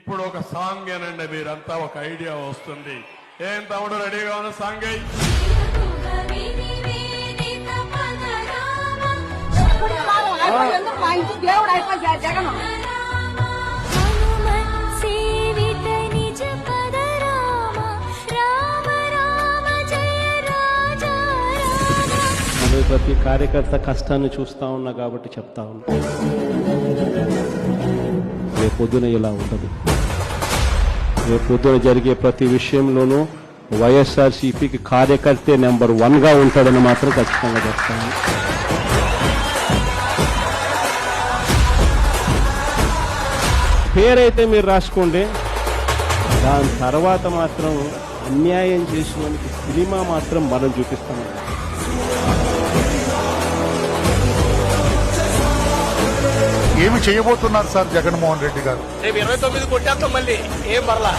ఇప్పుడు ఒక సాంగ్ ఏనండి, మీరంతా ఒక ఐడియా వస్తుంది. ఏం తమ్ముడు రెడీగా ఉన్న సాంగ్ అయ్యి ప్రతి కార్యకర్త కష్టాన్ని చూస్తా ఉన్నా కాబట్టి చెప్తా ఉన్నా, రేపు పొద్దున ఇలా ఉండదు. రేపు పొద్దున జరిగే ప్రతి విషయంలోనూ వైఎస్ఆర్సీపీకి కార్యకర్తే నెంబర్ 1గా ఉంటాడని మాత్రం ఖచ్చితంగా చెప్తాను. పేరైతే మీరు రాసుకోండి, దాని తర్వాత మాత్రం అన్యాయం చేసిన సినిమా మాత్రం మనం చూపిస్తాం. ఏమి చేయబోతున్నారు సార్ జగన్మోహన్ రెడ్డి గారు? రేపు 29 కొట్టేస్తాం మళ్ళీ, ఏం పర్లా.